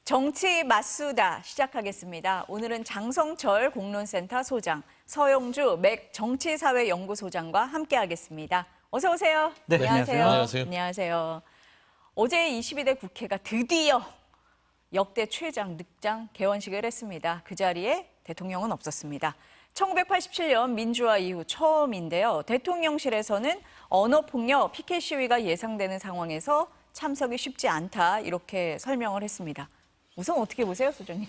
정치 맞수다 시작하겠습니다. 오늘은 장성철 공론센터 소장, 서영주 맥 정치사회연구소장과 함께하겠습니다. 어서 오세요. 네, 안녕하세요. 안녕하세요. 어제 22대 국회가 드디어 역대 최장 늑장 개원식을 했습니다. 그 자리에 대통령은 없었습니다. 1987년 민주화 이후 처음인데요. 대통령실에서는 언어폭력, 피켓 시위가 예상되는 상황에서 참석이 쉽지 않다 이렇게 설명을 했습니다. 우선 어떻게 보세요, 소장님?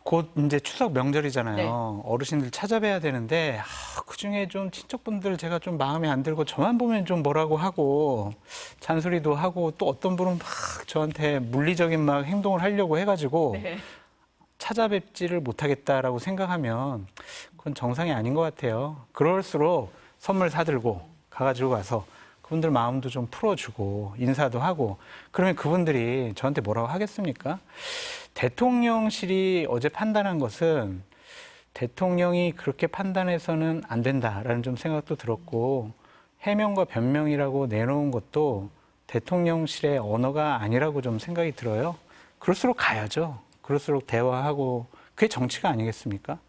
곧 이제 추석 명절이잖아요. 네. 어르신들 찾아뵈야 되는데 그중에 좀 친척분들 제가 좀 마음에 안 들고 저만 보면 좀 뭐라고 하고 잔소리도 하고 또 어떤 분은 막 저한테 물리적인 막 행동을 하려고 해가지고 네. 찾아뵙지를 못하겠다라고 생각하면 그건 정상이 아닌 것 같아요. 그럴수록 선물 사들고 가가지고 가서 그분들 마음도 좀 풀어주고 인사도 하고 그러면 그분들이 저한테 뭐라고 하겠습니까? 대통령실이 어제 판단한 것은 대통령이 그렇게 판단해서는 안 된다라는 좀 생각도 들었고 해명과 변명이라고 내놓은 것도 대통령실의 언어가 아니라고 좀 생각이 들어요. 그럴수록 가야죠. 그럴수록 대화하고 그게 정치가 아니겠습니까?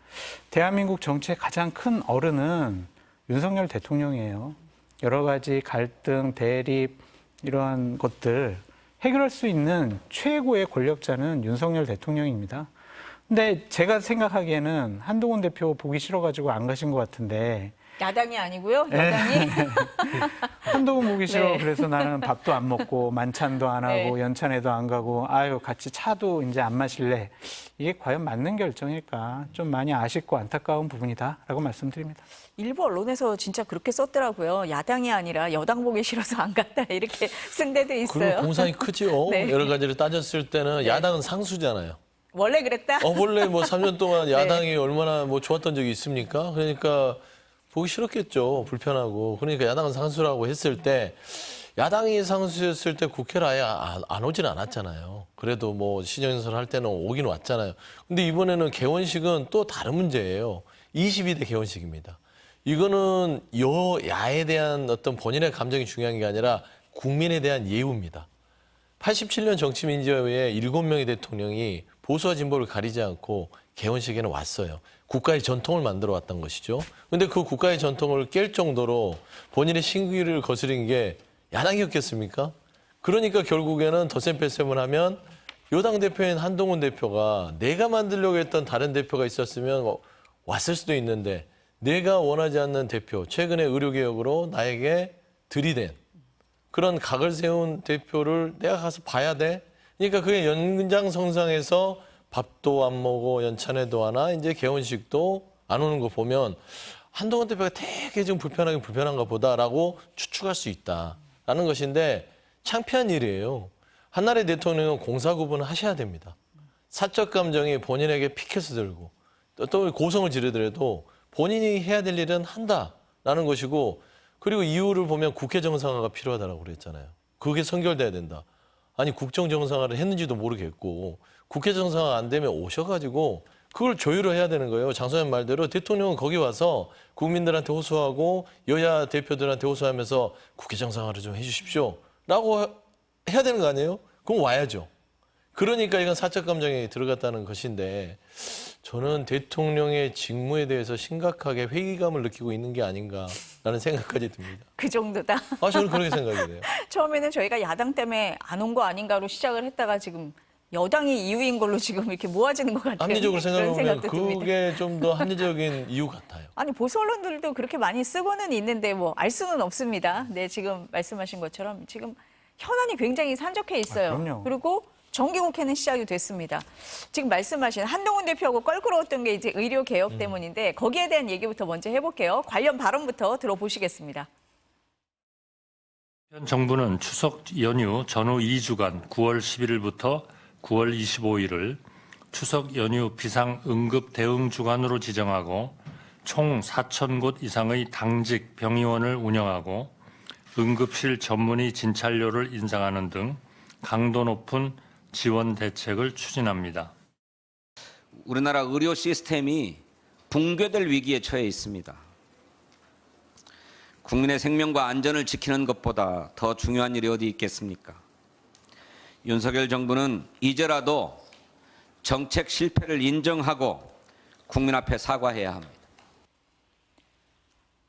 대한민국 정치의 가장 큰 어른은 윤석열 대통령이에요. 여러 가지 갈등, 대립 이러한 것들 해결할 수 있는 최고의 권력자는 윤석열 대통령입니다. 근데 제가 생각하기에는 한동훈 대표 보기 싫어가지고 안 가신 것 같은데 야당이 아니고요, 여당이. 한동훈 보기 싫어. 네. 그래서 나는 밥도 안 먹고 만찬도 안 하고 네. 연찬회도 안 가고 아유 같이 차도 이제 안 마실래. 이게 과연 맞는 결정일까? 좀 많이 아쉽고 안타까운 부분이다라고 말씀드립니다. 일부 언론에서 진짜 그렇게 썼더라고요. 야당이 아니라 여당 보기 싫어서 안 갔다 이렇게 쓴 데도 있어요. 그리고 공산이 크지요. 네. 여러 가지를 따졌을 때는 야당은 상수잖아요. 원래 그랬다? 원래 뭐 3년 동안 네. 야당이 얼마나 뭐 좋았던 적이 있습니까? 그러니까 보기 싫었겠죠. 불편하고. 그러니까 야당은 상수라고 했을 때 야당이 상수였을 때 국회를 아예 안 오진 않았잖아요. 그래도 뭐 시정연설 할 때는 오긴 왔잖아요. 근데 이번에는 개원식은 또 다른 문제예요. 22대 개원식입니다. 이거는 여야에 대한 어떤 본인의 감정이 중요한 게 아니라 국민에 대한 예우입니다. 87년 정치민주화에 7명의 대통령이 보수와 진보를 가리지 않고 개원식에는 왔어요. 국가의 전통을 만들어 왔던 것이죠. 그런데 그 국가의 전통을 깰 정도로 본인의 신기를 거스린 게 야당이었겠습니까? 그러니까 결국에는 덧셈 뺄셈을 하면 여당 대표인 한동훈 대표가 내가 만들려고 했던 다른 대표가 있었으면 왔을 수도 있는데 내가 원하지 않는 대표, 최근에 의료개혁으로 나에게 들이댄 그런 각을 세운 대표를 내가 가서 봐야 돼. 그러니까 그게 연장성상에서 밥도 안 먹고 연찬회도 하나 이제 개원식도 안 오는 거 보면 한동훈 대표가 되게 좀 불편한가 보다라고 추측할 수 있다라는 것인데 창피한 일이에요. 한나라의 대통령은 공사 구분을 하셔야 됩니다. 사적 감정이 본인에게 피켓을 들고 또 고성을 지르더라도 본인이 해야 될 일은 한다라는 것이고 그리고 이유를 보면 국회 정상화가 필요하다고 그랬잖아요. 그게 선결돼야 된다. 아니 국정 정상화를 했는지도 모르겠고 국회 정상화 안 되면 오셔가지고 그걸 조율을 해야 되는 거예요. 장 소장 말대로 대통령은 거기 와서 국민들한테 호소하고 여야 대표들한테 호소하면서 국회 정상화를 좀 해주십시오. 라고 해야 되는 거 아니에요? 그럼 와야죠. 그러니까 이건 사적 감정이 들어갔다는 것인데 저는 대통령의 직무에 대해서 심각하게 회의감을 느끼고 있는 게 아닌가라는 생각까지 듭니다. 그 정도다. 저는 그렇게 생각이 돼요. 처음에는 저희가 야당 때문에 안 온 거 아닌가로 시작을 했다가 지금 여당이 이유인 걸로 지금 이렇게 모아지는 것 같아요. 합리적으로 그런 생각해보면 생각도 듭니다. 그게 좀 더 합리적인 이유 같아요. 아니 보수 언론들도 그렇게 많이 쓰고는 있는데 뭐 알 수는 없습니다. 네, 지금 말씀하신 것처럼 지금 현안이 굉장히 산적해 있어요. 그럼요. 그리고 정기국회는 시작이 됐습니다. 지금 말씀하신 한동훈 대표하고 껄끄러웠던 게 이제 의료 개혁 때문인데 거기에 대한 얘기부터 먼저 해볼게요. 관련 발언부터 들어보시겠습니다. 현 정부는 추석 연휴 전후 2주간 9월 11일부터 9월 25일을 추석 연휴 비상 응급 대응 주간으로 지정하고 총 4,000곳 이상의 당직 병의원을 운영하고 응급실 전문의 진찰료를 인상하는 등 강도 높은 지원 대책을 추진합니다. 우리나라 의료 시스템이 붕괴될 위기에 처해 있습니다. 국민의 생명과 안전을 지키는 것보다 더 중요한 일이 어디 있겠습니까? 윤석열 정부는 이제라도 정책 실패를 인정하고 국민 앞에 사과해야 합니다.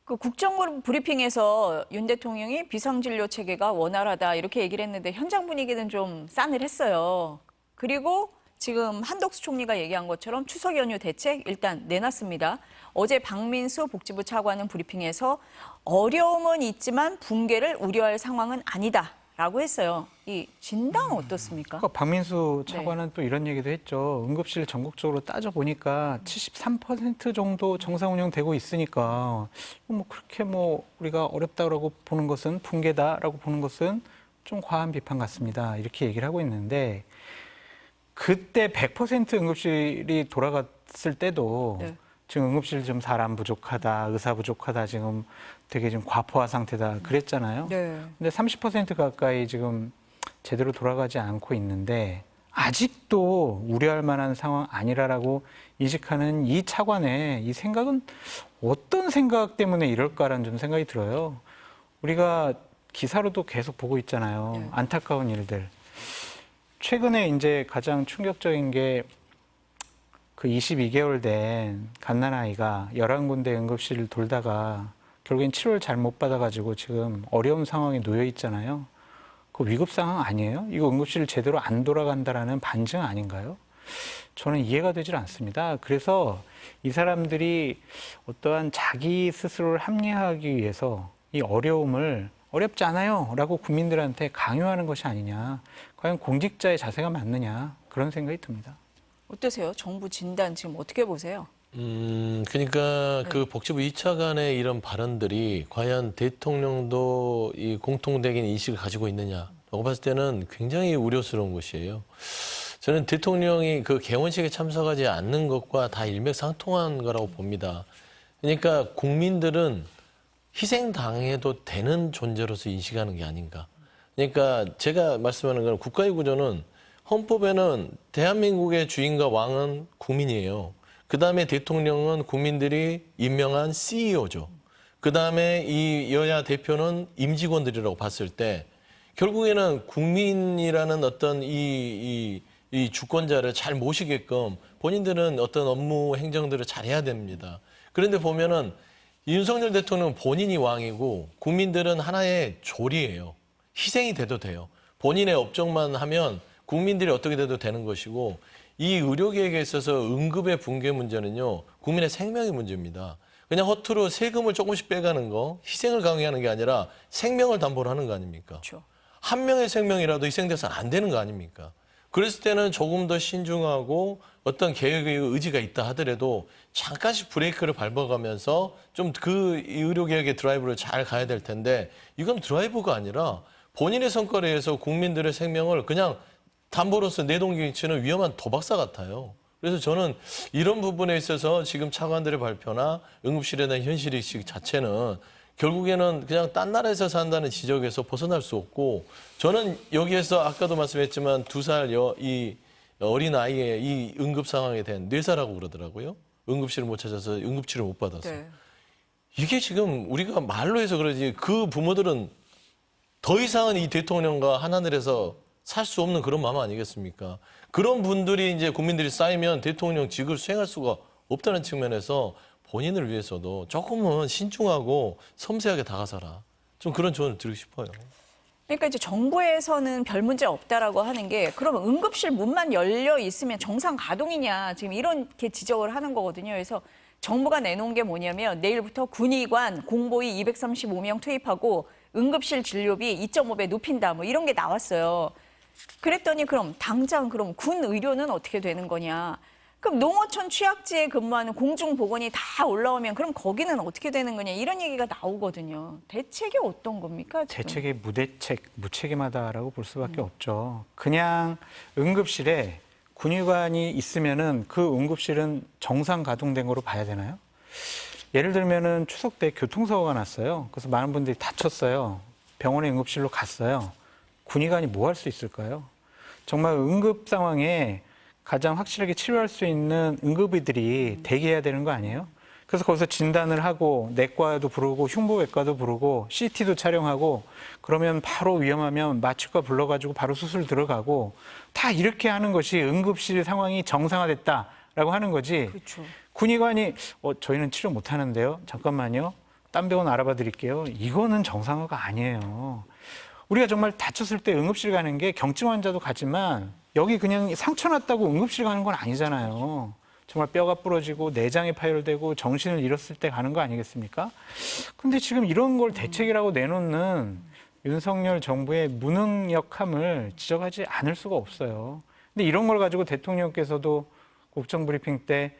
그 국정 브리핑에서 윤 대통령이 비상진료 체계가 원활하다 이렇게 얘기를 했는데 현장 분위기는 좀 싸늘했어요. 그리고 지금 한덕수 총리가 얘기한 것처럼 추석 연휴 대책 일단 내놨습니다. 어제 박민수 복지부 차관은 브리핑에서 어려움은 있지만 붕괴를 우려할 상황은 아니다라고 했어요. 이 진단은 어떻습니까? 그러니까 박민수 차관은 또 이런 얘기도 했죠. 응급실 전국적으로 따져보니까 73% 정도 정상 운영되고 있으니까 뭐 그렇게 뭐 우리가 어렵다고 보는 것은 붕괴다라고 보는 것은 좀 과한 비판 같습니다. 이렇게 얘기를 하고 있는데 그때 100% 응급실이 돌아갔을 때도 네. 지금 응급실 좀 사람 부족하다, 의사 부족하다, 지금 되게 좀 과포화 상태다 그랬잖아요. 네. 근데 30% 가까이 지금 제대로 돌아가지 않고 있는데 아직도 우려할 만한 상황 아니라라고 인식하는 이 차관의 이 생각은 어떤 생각 때문에 이럴까라는 좀 생각이 들어요. 우리가 기사로도 계속 보고 있잖아요. 네. 안타까운 일들. 최근에 이제 가장 충격적인 게 그 22개월 된 갓난아이가 11군데 응급실을 돌다가 결국엔 치료를 잘 못 받아가지고 지금 어려운 상황에 놓여 있잖아요. 그 위급 상황 아니에요? 이거 응급실 제대로 안 돌아간다라는 반증 아닌가요? 저는 이해가 되질 않습니다. 그래서 이 사람들이 어떠한 자기 스스로를 합리화하기 위해서 이 어려움을 어렵지 않아요 라고 국민들한테 강요하는 것이 아니냐. 과연 공직자의 자세가 맞느냐. 그런 생각이 듭니다. 어떠세요? 정부 진단 지금 어떻게 보세요? 그러니까 그 복지부 2차 간의 이런 발언들이 과연 대통령도 이 공통적인 인식을 가지고 있느냐라고 봤을 때는 굉장히 우려스러운 것이에요. 저는 대통령이 그 개원식에 참석하지 않는 것과 다 일맥상통한 거라고 봅니다. 그러니까 국민들은 희생당해도 되는 존재로서 인식하는 게 아닌가. 그러니까 제가 말씀하는 건 국가의 구조는 헌법에는 대한민국의 주인과 왕은 국민이에요. 그 다음에 대통령은 국민들이 임명한 CEO죠. 그 다음에 이 여야 대표는 임직원들이라고 봤을 때 결국에는 국민이라는 어떤 이 주권자를 잘 모시게끔 본인들은 어떤 업무 행정들을 잘해야 됩니다. 그런데 보면은 윤석열 대통령은 본인이 왕이고 국민들은 하나의 조리예요. 희생이 돼도 돼요. 본인의 업적만 하면 국민들이 어떻게 돼도 되는 것이고 이 의료계획에 있어서 응급의 붕괴 문제는요. 국민의 생명의 문제입니다. 그냥 허투루 세금을 조금씩 빼가는 거, 희생을 강요하는 게 아니라 생명을 담보로 하는 거 아닙니까? 그렇죠. 한 명의 생명이라도 희생돼서는 안 되는 거 아닙니까? 그랬을 때는 조금 더 신중하고 어떤 계획의 의지가 있다 하더라도 잠깐씩 브레이크를 밟아가면서 좀 그 의료계획의 드라이브를 잘 가야 될 텐데 이건 드라이브가 아니라 본인의 성과에 의해서 국민들의 생명을 그냥 담보로서 내동기치는 위험한 도박사 같아요. 그래서 저는 이런 부분에 있어서 지금 차관들의 발표나 응급실에 대한 현실의식 자체는 결국에는 그냥 딴 나라에서 산다는 지적에서 벗어날 수 없고 저는 여기에서 아까도 말씀했지만 2살 이 어린 아이의 이 응급 상황에 대한 뇌사라고 그러더라고요. 응급실을 못 찾아서 응급치료 못 받아서. 네. 이게 지금 우리가 말로 해서 그러지 그 부모들은 더 이상은 이 대통령과 한하늘에서 살 수 없는 그런 마음 아니겠습니까? 그런 분들이 이제 국민들이 쌓이면 대통령직을 수행할 수가 없다는 측면에서 본인을 위해서도 조금은 신중하고 섬세하게 다가서라. 좀 그런 조언을 드리고 싶어요. 그러니까 이제 정부에서는 별 문제 없다라고 하는 게 그러면 응급실 문만 열려 있으면 정상 가동이냐 지금 이렇게 지적을 하는 거거든요. 그래서 정부가 내놓은 게 뭐냐면 내일부터 군의관, 공보위 235명 투입하고 응급실 진료비 2.5배 높인다 뭐 이런 게 나왔어요. 그랬더니 그럼 당장 그럼 군 의료는 어떻게 되는 거냐. 그럼 농어촌 취약지에 근무하는 공중보건이 다 올라오면 그럼 거기는 어떻게 되는 거냐 이런 얘기가 나오거든요. 대책이 어떤 겁니까? 지금? 대책이 무책임하다라고 볼 수밖에 없죠. 그냥 응급실에 군의관이 있으면은 그 응급실은 정상 가동된 거로 봐야 되나요? 예를 들면은 추석 때 교통사고가 났어요. 그래서 많은 분들이 다쳤어요. 병원에 응급실로 갔어요. 군의관이 뭐 할 수 있을까요? 정말 응급 상황에 가장 확실하게 치료할 수 있는 응급의들이 대기해야 되는 거 아니에요? 그래서 거기서 진단을 하고 내과도 부르고 흉부외과도 부르고 CT도 촬영하고 그러면 바로 위험하면 마취과 불러가지고 바로 수술 들어가고 다 이렇게 하는 것이 응급실 상황이 정상화됐다라고 하는 거지. 그렇죠. 군의관이 저희는 치료 못 하는데요. 잠깐만요. 딴 병원 알아봐 드릴게요. 이거는 정상화가 아니에요. 우리가 정말 다쳤을 때 응급실 가는 게 경증 환자도 가지만 여기 그냥 상처 났다고 응급실 가는 건 아니잖아요. 정말 뼈가 부러지고 내장이 파열되고 정신을 잃었을 때 가는 거 아니겠습니까? 근데 지금 이런 걸 대책이라고 내놓는 윤석열 정부의 무능력함을 지적하지 않을 수가 없어요. 근데 이런 걸 가지고 대통령께서도 국정브리핑 때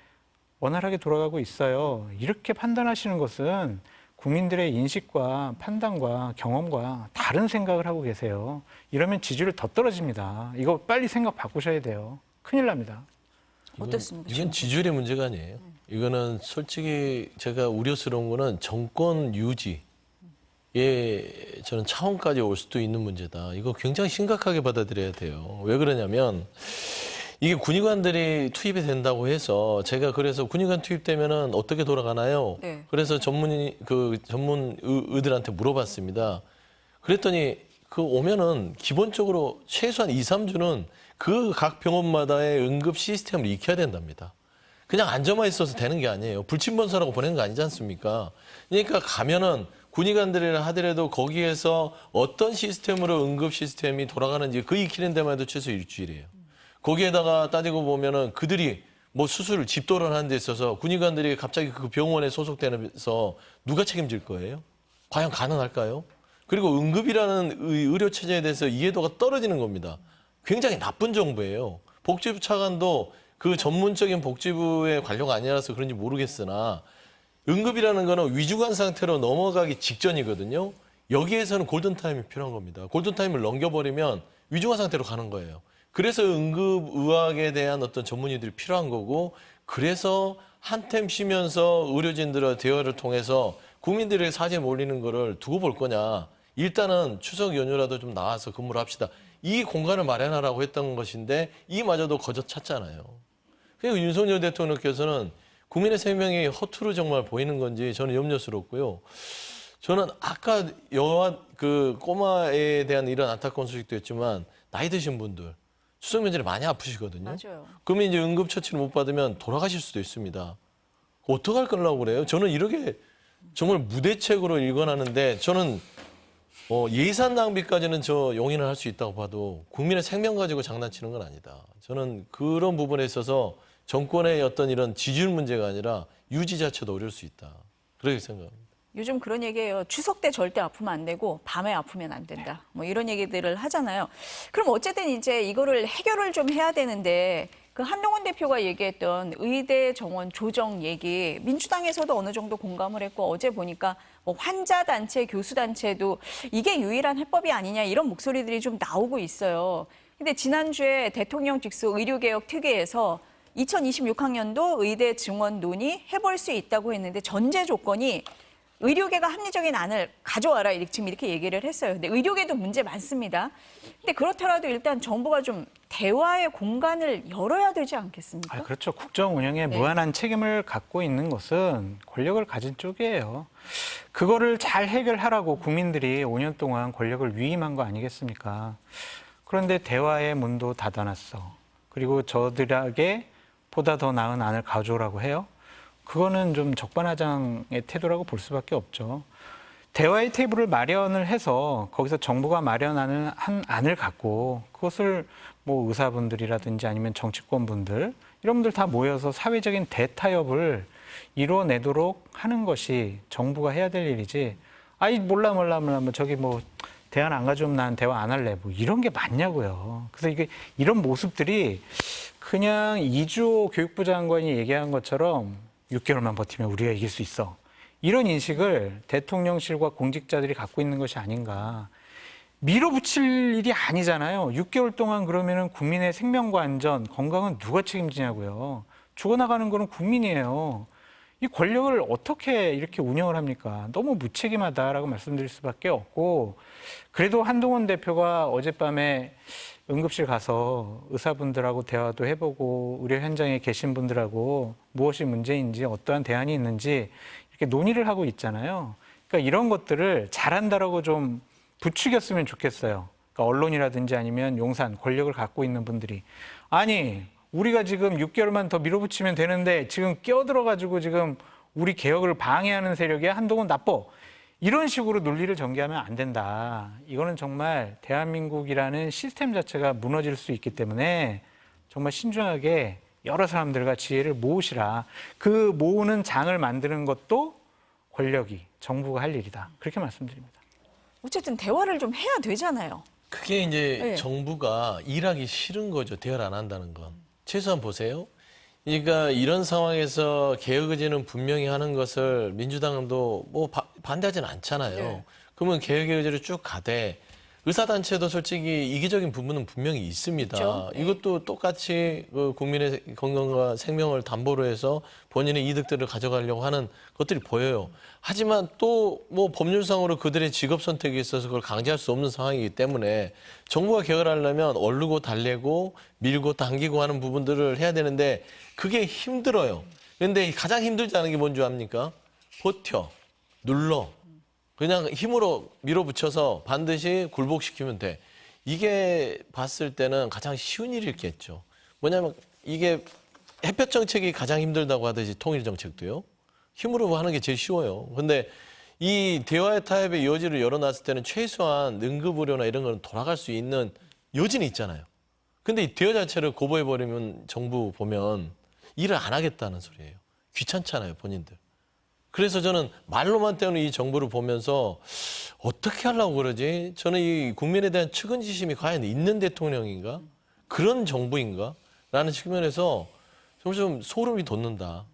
원활하게 돌아가고 있어요. 이렇게 판단하시는 것은 국민들의 인식과 판단과 경험과 다른 생각을 하고 계세요. 이러면 지지율 더 떨어집니다. 이거 빨리 생각 바꾸셔야 돼요. 큰일 납니다. 어떻습니까? 이건 지지율의 문제가 아니에요. 이거는 솔직히 제가 우려스러운 거는 정권 유지에 저는 차원까지 올 수도 있는 문제다. 이거 굉장히 심각하게 받아들여야 돼요. 왜 그러냐면 이게 군의관들이 투입이 된다고 해서 제가 그래서 군의관 투입되면은 어떻게 돌아가나요? 네. 그래서 전문 의들한테 물어봤습니다. 그랬더니 그 오면은 기본적으로 최소한 2, 3주는 그 각 병원마다의 응급 시스템을 익혀야 된답니다. 그냥 앉아만 있어서 되는 게 아니에요. 불침번서라고 보내는 거 아니지 않습니까? 그러니까 가면은 군의관들이라 하더라도 거기에서 어떤 시스템으로 응급 시스템이 돌아가는지 그 익히는 데만 해도 최소 일주일이에요. 거기에다가 따지고 보면은 그들이 뭐 수술을 집도를 하는 데 있어서 군의관들이 갑자기 그 병원에 소속되면서 누가 책임질 거예요? 과연 가능할까요? 그리고 응급이라는 의료 체제에 대해서 이해도가 떨어지는 겁니다. 굉장히 나쁜 정부예요. 복지부 차관도 그 전문적인 복지부의 관료가 아니라서 그런지 모르겠으나 응급이라는 거는 위중한 상태로 넘어가기 직전이거든요. 여기에서는 골든타임이 필요한 겁니다. 골든타임을 넘겨버리면 위중한 상태로 가는 거예요. 그래서 응급의학에 대한 어떤 전문의들이 필요한 거고 그래서 한템 쉬면서 의료진들의 대화를 통해서 국민들의 사지에 몰리는 거를 두고 볼 거냐. 일단은 추석 연휴라도 좀 나와서 근무를 합시다. 이 공간을 마련하라고 했던 것인데 이마저도 거저 찾잖아요. 그리고 윤석열 대통령께서는 국민의 생명이 허투루 정말 보이는 건지 저는 염려스럽고요. 저는 아까 그 꼬마에 대한 이런 안타까운 소식도 있지만 나이 드신 분들 추석 명절에 많이 아프시거든요. 맞아요. 그러면 이제 응급처치를 못 받으면 돌아가실 수도 있습니다. 어떡할 거라고 그래요? 저는 이렇게 정말 무대책으로 일관하는데 저는 예산 낭비까지는 저 용인을 할 수 있다고 봐도 국민의 생명 가지고 장난치는 건 아니다. 저는 그런 부분에 있어서 정권의 어떤 이런 지지율 문제가 아니라 유지 자체도 어려울 수 있다. 그렇게 생각합니다. 요즘 그런 얘기예요. 추석 때 절대 아프면 안 되고 밤에 아프면 안 된다. 뭐 이런 얘기들을 하잖아요. 그럼 어쨌든 이제 이거를 해결을 좀 해야 되는데 그 한동훈 대표가 얘기했던 의대 정원 조정 얘기 민주당에서도 어느 정도 공감을 했고 어제 보니까 뭐 환자 단체, 교수 단체도 이게 유일한 해법이 아니냐 이런 목소리들이 좀 나오고 있어요. 근데 지난주에 대통령 직속 의료개혁 특위에서 2026학년도 의대 증원 논의 해볼 수 있다고 했는데 전제 조건이 의료계가 합리적인 안을 가져와라 지금 이렇게 얘기를 했어요. 근데 의료계도 문제 많습니다. 근데 그렇더라도 일단 정부가 좀 대화의 공간을 열어야 되지 않겠습니까? 그렇죠. 국정 운영에 네. 무한한 책임을 갖고 있는 것은 권력을 가진 쪽이에요. 그거를 잘 해결하라고 국민들이 5년 동안 권력을 위임한 거 아니겠습니까? 그런데 대화의 문도 닫아놨어. 그리고 저들에게 보다 더 나은 안을 가져오라고 해요. 그거는 좀 적반하장의 태도라고 볼 수밖에 없죠. 대화의 테이블을 마련을 해서 거기서 정부가 마련하는 한 안을 갖고 그것을 뭐 의사분들이라든지 아니면 정치권분들 이런 분들 다 모여서 사회적인 대타협을 이뤄내도록 하는 것이 정부가 해야 될 일이지. 아이 몰라 뭐 저기 뭐 대안 안 가져오면 난 대화 안 할래 뭐 이런 게 맞냐고요. 그래서 이게 이런 모습들이 그냥 이주호 교육부 장관이 얘기한 것처럼 6개월만 버티면 우리가 이길 수 있어. 이런 인식을 대통령실과 공직자들이 갖고 있는 것이 아닌가. 밀어붙일 일이 아니잖아요. 6개월 동안 그러면은 국민의 생명과 안전, 건강은 누가 책임지냐고요. 죽어나가는 거는 국민이에요. 이 권력을 어떻게 이렇게 운영을 합니까? 너무 무책임하다라고 말씀드릴 수밖에 없고, 그래도 한동훈 대표가 어젯밤에 응급실 가서 의사분들하고 대화도 해보고 의료 현장에 계신 분들하고 무엇이 문제인지 어떠한 대안이 있는지 이렇게 논의를 하고 있잖아요. 그러니까 이런 것들을 잘한다라고 좀 부추겼으면 좋겠어요. 그러니까 언론이라든지 아니면 용산, 권력을 갖고 있는 분들이. 아니, 우리가 지금 6개월만 더 밀어붙이면 되는데 지금 끼어들어가지고 지금 우리 개혁을 방해하는 세력이야. 한동훈 나빠. 이런 식으로 논리를 전개하면 안 된다. 이거는 정말 대한민국이라는 시스템 자체가 무너질 수 있기 때문에 정말 신중하게 여러 사람들과 지혜를 모으시라. 그 모으는 장을 만드는 것도 권력이, 정부가 할 일이다. 그렇게 말씀드립니다. 어쨌든 대화를 좀 해야 되잖아요. 그게 이제 네. 정부가 일하기 싫은 거죠. 대화를 안 한다는 건. 최소한 보세요. 그러니까 이런 상황에서 개혁 의지는 분명히 하는 것을 민주당도 뭐 반대하지는 않잖아요. 네. 그러면 개혁의 의지를 쭉 가되 의사단체도 솔직히 이기적인 부분은 분명히 있습니다. 있죠. 네. 이것도 똑같이 그 국민의 건강과 생명을 담보로 해서 본인의 이득들을 가져가려고 하는 것들이 보여요. 하지만 또 뭐 법률상으로 그들의 직업 선택에 있어서 그걸 강제할 수 없는 상황이기 때문에 정부가 개혁을 하려면 얼르고 달래고 밀고 당기고 하는 부분들을 해야 되는데 그게 힘들어요. 그런데 가장 힘들지 않은 게 뭔 줄 압니까? 버텨, 눌러. 그냥 힘으로 밀어붙여서 반드시 굴복시키면 돼. 이게 봤을 때는 가장 쉬운 일이겠죠. 뭐냐면 이게 햇볕 정책이 가장 힘들다고 하듯이 통일 정책도요. 힘으로 하는 게 제일 쉬워요. 근데 이 대화의 타협의 여지를 열어놨을 때는 최소한 응급의료나 이런 거는 돌아갈 수 있는 여지는 있잖아요. 근데 이 대화 자체를 고보해버리면 정부 보면 일을 안 하겠다는 소리예요. 귀찮잖아요, 본인들. 그래서 저는 말로만 때우는 이 정부를 보면서 어떻게 하려고 그러지? 저는 이 국민에 대한 측은지심이 과연 있는 대통령인가? 그런 정부인가? 라는 측면에서 좀 소름이 돋는다.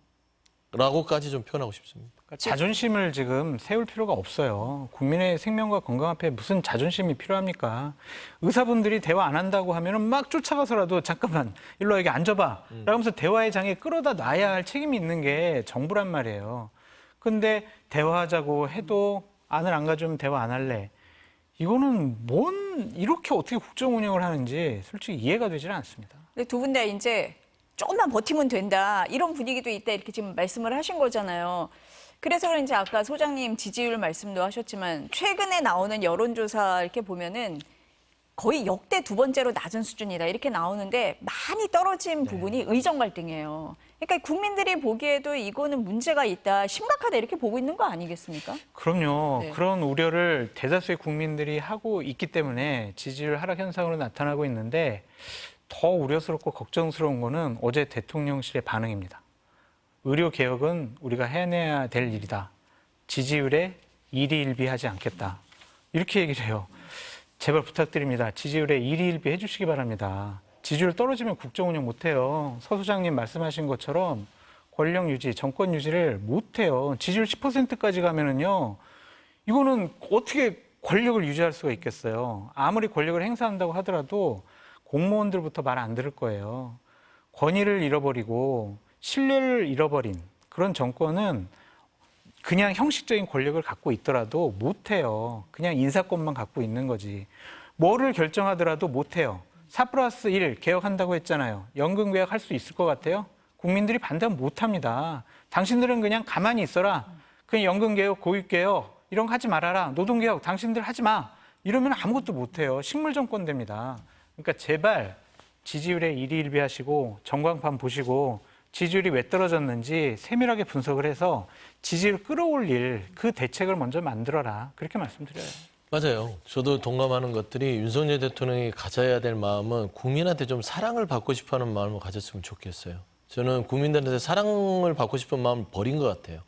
라고까지 좀 표현하고 싶습니다. 그러니까 자존심을 지금 세울 필요가 없어요. 국민의 생명과 건강 앞에 무슨 자존심이 필요합니까? 의사분들이 대화 안 한다고 하면은 막 쫓아가서라도 잠깐만 일로 와 여기 앉아봐. 라면서 대화의 장에 끌어다 놔야 할 책임이 있는 게 정부란 말이에요. 근데 대화하자고 해도 안을 안 가져오면 대화 안 할래. 이거는 이렇게 어떻게 국정 운영을 하는지 솔직히 이해가 되지는 않습니다. 근데 두 분 다 이제 조금만 버티면 된다. 이런 분위기도 있다. 이렇게 지금 말씀을 하신 거잖아요. 그래서 그런지 아까 소장님 지지율 말씀도 하셨지만 최근에 나오는 여론조사 이렇게 보면은 거의 역대 두 번째로 낮은 수준이다. 이렇게 나오는데 많이 떨어진 부분이 의정 갈등이에요. 그러니까 국민들이 보기에도 이거는 문제가 있다, 심각하다 이렇게 보고 있는 거 아니겠습니까? 그럼요. 네. 그런 우려를 대다수의 국민들이 하고 있기 때문에 지지율 하락 현상으로 나타나고 있는데 더 우려스럽고 걱정스러운 거는 어제 대통령실의 반응입니다. 의료 개혁은 우리가 해내야 될 일이다. 지지율에 일희일비하지 않겠다. 이렇게 얘기를 해요. 제발 부탁드립니다. 지지율에 일희일비 해주시기 바랍니다. 지지율 떨어지면 국정 운영 못해요. 서 소장님 말씀하신 것처럼 권력 유지, 정권 유지를 못해요. 지지율 10%까지 가면은요, 이거는 어떻게 권력을 유지할 수가 있겠어요. 아무리 권력을 행사한다고 하더라도 공무원들부터 말 안 들을 거예요. 권위를 잃어버리고 신뢰를 잃어버린 그런 정권은 그냥 형식적인 권력을 갖고 있더라도 못해요. 그냥 인사권만 갖고 있는 거지. 뭐를 결정하더라도 못해요. 4+1 개혁한다고 했잖아요. 연금 개혁할 수 있을 것 같아요? 국민들이 반대하면 못합니다. 당신들은 그냥 가만히 있어라. 그냥 연금 개혁, 고육 개혁 이런 거 하지 말아라. 노동 개혁 당신들 하지 마. 이러면 아무것도 못해요. 식물 정권 됩니다. 그러니까 제발 지지율에 일희일비하시고 전광판 보시고 지지율이 왜 떨어졌는지 세밀하게 분석을 해서 지지율 끌어올릴 그 대책을 먼저 만들어라. 그렇게 말씀드려요. 맞아요. 저도 동감하는 것들이 윤석열 대통령이 가져야 될 마음은 국민한테 좀 사랑을 받고 싶어하는 마음을 가졌으면 좋겠어요. 저는 국민들한테 사랑을 받고 싶은 마음을 버린 것 같아요.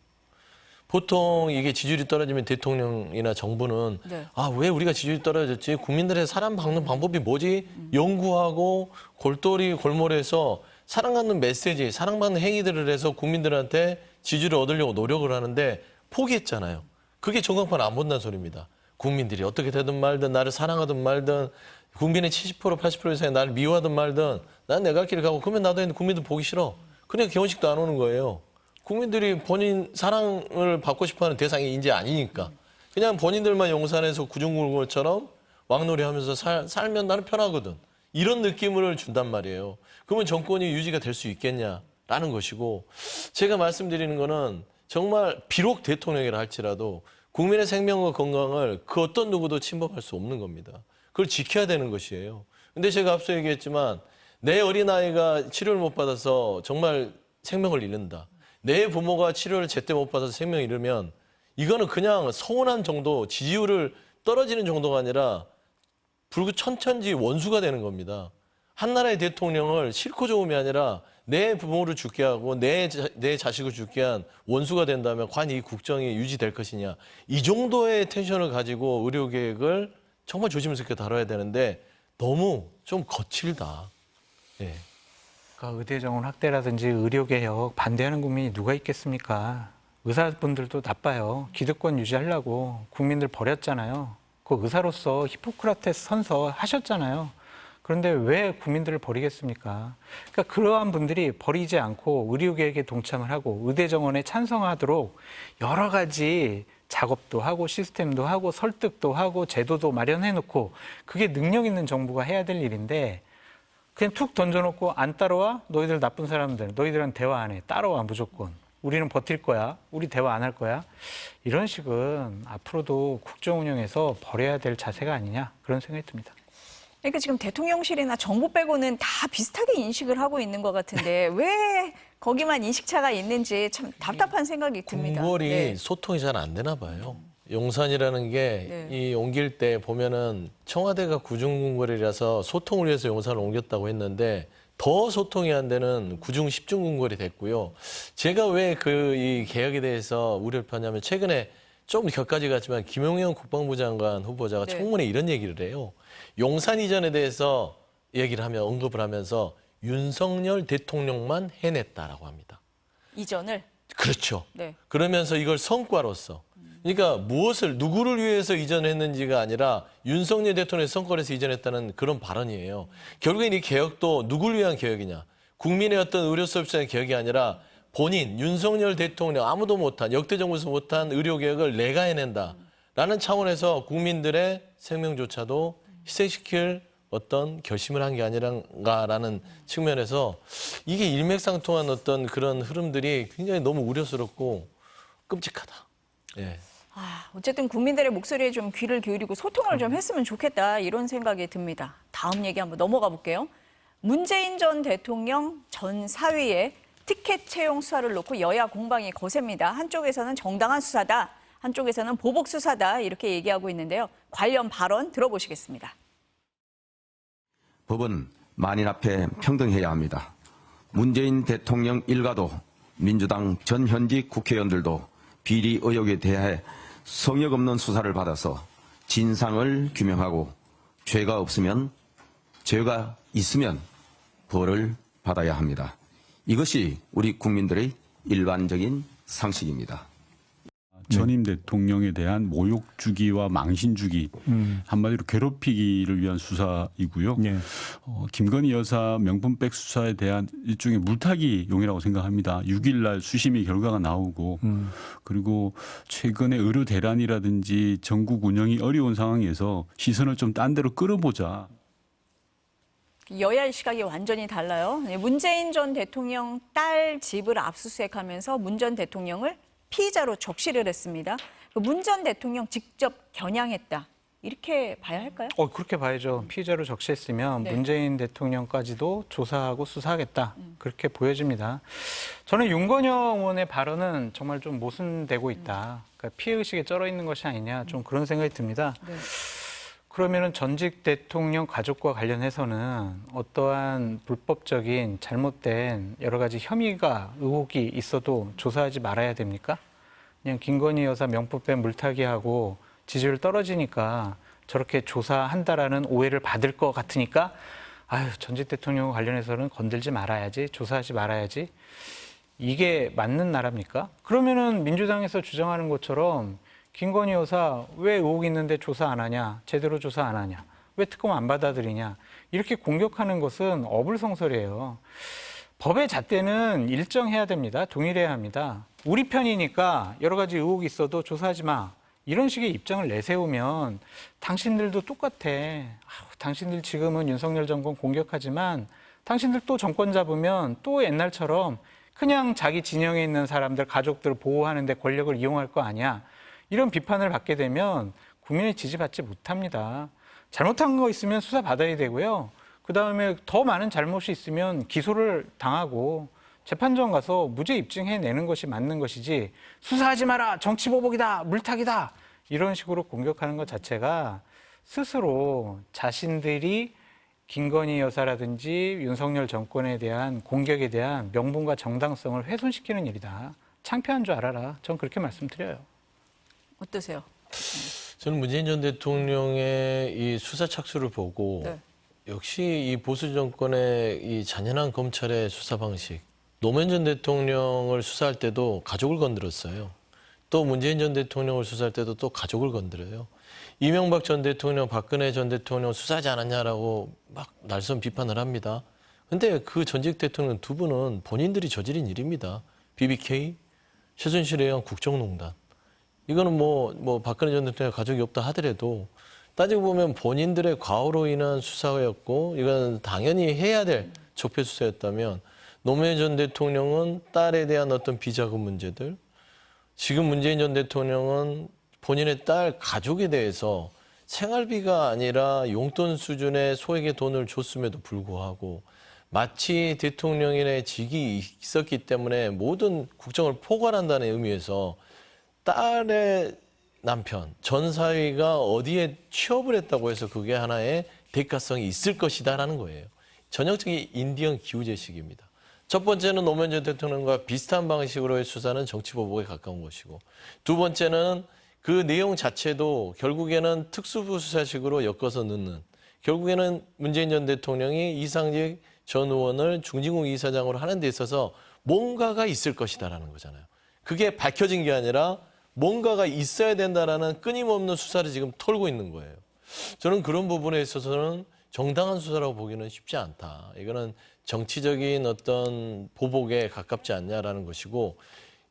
보통 이게 지지율이 떨어지면 대통령이나 정부는 네. 왜 우리가 지지율이 떨어졌지? 국민들의 사랑받는 방법이 뭐지? 연구하고 골똘히 골몰해서 사랑받는 메시지, 사랑받는 행위들을 해서 국민들한테 지지를 얻으려고 노력을 하는데 포기했잖아요. 그게 전광판 안 본다는 소리입니다. 국민들이 어떻게 되든 말든 나를 사랑하든 말든 국민의 70% 80% 이상이 나를 미워하든 말든 난 내 갈 길을 가고 그러면 나도 국민들 보기 싫어. 그러니까 개원식도 안 오는 거예요. 국민들이 본인 사랑을 받고 싶어하는 대상이 이제 아니니까 그냥 본인들만 용산에서 구중궁궐처럼 왕놀이하면서 살면 나는 편하거든. 이런 느낌을 준단 말이에요. 그러면 정권이 유지가 될 수 있겠냐라는 것이고 제가 말씀드리는 거는 정말 비록 대통령이라 할지라도 국민의 생명과 건강을 그 어떤 누구도 침범할 수 없는 겁니다. 그걸 지켜야 되는 것이에요. 근데 제가 앞서 얘기했지만 내 어린아이가 치료를 못 받아서 정말 생명을 잃는다. 내 부모가 치료를 제때 못 받아서 생명을 잃으면 이거는 그냥 서운한 정도, 지지율을 떨어지는 정도가 아니라 불구 천천지 원수가 되는 겁니다. 한 나라의 대통령을 싫고 좋음이 아니라 내 부모를 죽게 하고 내 자식을 죽게 한 원수가 된다면 과연 이 국정이 유지될 것이냐. 이 정도의 텐션을 가지고 의료계획을 정말 조심스럽게 다뤄야 되는데 너무 좀 거칠다. 예. 그러니까 의대 정원 확대라든지 의료개혁 반대하는 국민이 누가 있겠습니까? 의사분들도 나빠요. 기득권 유지하려고 국민들 버렸잖아요. 그 의사로서 히포크라테스 선서 하셨잖아요. 그런데 왜 국민들을 버리겠습니까? 그러니까 그러한 분들이 버리지 않고 의료계획에 동참을 하고 의대 정원에 찬성하도록 여러 가지 작업도 하고 시스템도 하고 설득도 하고 제도도 마련해놓고 그게 능력 있는 정부가 해야 될 일인데 그냥 툭 던져놓고 안 따라와? 너희들 나쁜 사람들. 너희들은 대화 안 해. 따라와 무조건. 우리는 버틸 거야. 우리 대화 안 할 거야. 이런 식은 앞으로도 국정 운영에서 버려야 될 자세가 아니냐 그런 생각이 듭니다. 그러니까 지금 대통령실이나 정부 빼고는 다 비슷하게 인식을 하고 있는 것 같은데 왜 거기만 인식차가 있는지 참 답답한 생각이 듭니다. 궁궐이 네. 소통이 잘 안 되나 봐요. 용산이라는 게 네. 이 옮길 때 보면은 청와대가 구중궁궐이라서 소통을 위해서 용산을 옮겼다고 했는데 더 소통이 안 되는 구중 10중궁궐이 됐고요. 제가 왜 그 이 개혁에 대해서 우려를 표하냐면 최근에 좀 격까지 갔지만 김용현 국방부 장관 후보자가 네. 청문회 이런 얘기를 해요. 용산 이전에 대해서 얘기를 하며 언급을 하면서 윤석열 대통령만 해냈다라고 합니다. 이전을. 그렇죠. 네. 그러면서 이걸 성과로서 그러니까 무엇을 누구를 위해서 이전했는지가 아니라 윤석열 대통령의 성과로서 이전했다는 그런 발언이에요. 결국엔 이 개혁도 누구를 위한 개혁이냐. 국민의 어떤 의료 서비스의 개혁이 아니라 본인 윤석열 대통령 아무도 못한 역대 정부에서 못한 의료 개혁을 내가 해낸다라는 차원에서 국민들의 생명조차도 희생시킬 어떤 결심을 한 게 아니란가라는 측면에서 이게 일맥상통한 어떤 그런 흐름들이 굉장히 너무 우려스럽고 끔찍하다. 예. 어쨌든 국민들의 목소리에 좀 귀를 기울이고 소통을 좀 했으면 좋겠다 이런 생각이 듭니다. 다음 얘기 한번 넘어가 볼게요. 문재인 전 대통령 전 사위의 티켓 채용 수사를 놓고 여야 공방이 거셉니다. 한쪽에서는 정당한 수사다, 한쪽에서는 보복 수사다 이렇게 얘기하고 있는데요. 관련 발언 들어보시겠습니다. 법은 만인 앞에 평등해야 합니다. 문재인 대통령 일가도 민주당 전 현직 국회의원들도 비리 의혹에 대해 성역 없는 수사를 받아서 진상을 규명하고 죄가 있으면 벌을 받아야 합니다. 이것이 우리 국민들의 일반적인 상식입니다. 전임 대통령에 대한 모욕 주기와 망신 주기, 한마디로 괴롭히기를 위한 수사이고요. 네. 김건희 여사 명품백 수사에 대한 일종의 물타기용이라고 생각합니다. 6일 날 수심의 결과가 나오고 그리고 최근에 의료 대란이라든지 전국 운영이 어려운 상황에서 시선을 좀 딴 데로 끌어보자. 여야의 시각이 완전히 달라요. 문재인 전 대통령 딸 집을 압수수색하면서 문 전 대통령을 피의자로 적시를 했습니다. 문 전 대통령 직접 겨냥했다. 이렇게 봐야 할까요? 그렇게 봐야죠. 피의자로 적시했으면 네. 문재인 대통령까지도 조사하고 수사하겠다. 그렇게 보여집니다. 저는 윤건영 의원의 발언은 정말 좀 모순되고 있다. 그러니까 피해의식에 쩔어 있는 것이 아니냐. 좀 그런 생각이 듭니다. 네. 그러면은 전직 대통령 가족과 관련해서는 어떠한 불법적인 잘못된 여러 가지 혐의가 의혹이 있어도 조사하지 말아야 됩니까? 그냥 김건희 여사 명품백 물타기하고 지지율 떨어지니까 저렇게 조사한다라는 오해를 받을 것 같으니까 전직 대통령 관련해서는 건들지 말아야지, 조사하지 말아야지. 이게 맞는 나라입니까? 그러면은 민주당에서 주장하는 것처럼 김건희 여사 왜 의혹 있는데 조사 안 하냐? 제대로 조사 안 하냐? 왜 특검 안 받아들이냐? 이렇게 공격하는 것은 어불성설이에요. 법의 잣대는 일정해야 됩니다. 동일해야 합니다. 우리 편이니까 여러 가지 의혹이 있어도 조사하지 마. 이런 식의 입장을 내세우면 당신들도 똑같아. 당신들 지금은 윤석열 정권 공격하지만 당신들 또 정권 잡으면 또 옛날처럼 그냥 자기 진영에 있는 사람들, 가족들을 보호하는 데 권력을 이용할 거 아니야. 이런 비판을 받게 되면 국민의 지지받지 못합니다. 잘못한 거 있으면 수사받아야 되고요. 그다음에 더 많은 잘못이 있으면 기소를 당하고 재판정 가서 무죄 입증해내는 것이 맞는 것이지 수사하지 마라, 정치보복이다, 물타기다 이런 식으로 공격하는 것 자체가 스스로 자신들이 김건희 여사라든지 윤석열 정권에 대한 공격에 대한 명분과 정당성을 훼손시키는 일이다. 창피한 줄 알아라. 전 그렇게 말씀드려요. 어떠세요? 저는 문재인 전 대통령의 이 수사 착수를 보고 네. 역시 이 보수 정권의 이 잔인한 검찰의 수사 방식, 노무현 전 대통령을 수사할 때도 가족을 건드렸어요. 또 문재인 전 대통령을 수사할 때도 또 가족을 건드려요. 이명박 전 대통령, 박근혜 전 대통령 수사하지 않았냐라고 막 날선 비판을 합니다. 근데 그 전직 대통령 두 분은 본인들이 저지른 일입니다. BBK, 최순실에 의한 국정농단. 이거는 뭐 박근혜 전 대통령 가족이 없다 하더라도 따지고 보면 본인들의 과오로 인한 수사였고 이건 당연히 해야 될 적폐 수사였다면 노무현 전 대통령은 딸에 대한 어떤 비자금 문제들, 지금 문재인 전 대통령은 본인의 딸 가족에 대해서 생활비가 아니라 용돈 수준의 소액의 돈을 줬음에도 불구하고 마치 대통령의 직이 있었기 때문에 모든 국정을 포괄한다는 의미에서 딸의 남편, 전 사위가 어디에 취업을 했다고 해서 그게 하나의 대가성이 있을 것이다라는 거예요. 전형적인 인디언 기우제식입니다. 첫 번째는 노무현 전 대통령과 비슷한 방식으로의 수사는 정치보복에 가까운 것이고, 두 번째는 그 내용 자체도 결국에는 특수부 수사식으로 엮어서 넣는, 결국에는 문재인 전 대통령이 이상직 전 의원을 중진국 이사장으로 하는 데 있어서 뭔가가 있을 것이다라는 거잖아요. 그게 밝혀진 게 아니라 뭔가가 있어야 된다라는 끊임없는 수사를 지금 털고 있는 거예요. 저는 그런 부분에 있어서는 정당한 수사라고 보기는 쉽지 않다. 이거는 정치적인 어떤 보복에 가깝지 않냐라는 것이고,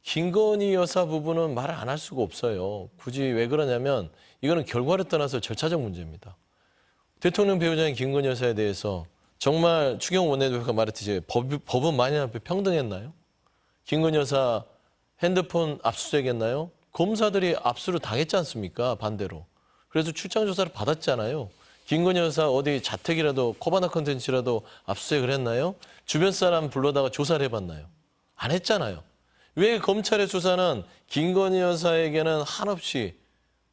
김건희 여사 부분은 말을 안 할 수가 없어요. 굳이 왜 그러냐면 이거는 결과를 떠나서 절차적 문제입니다. 대통령 배우자인 김건희 여사에 대해서 정말 추경 원내대표가 말했듯이 법은 만인 앞에 평등했나요? 김건희 여사 핸드폰 압수수색했나요? 검사들이 압수를 당했지 않습니까? 반대로. 그래서 출장 조사를 받았잖아요. 김건희 여사 어디 자택이라도 코바나 컨텐츠라도 압수수색을 했나요? 주변 사람 불러다가 조사를 해봤나요? 안 했잖아요. 왜 검찰의 수사는 김건희 여사에게는 한없이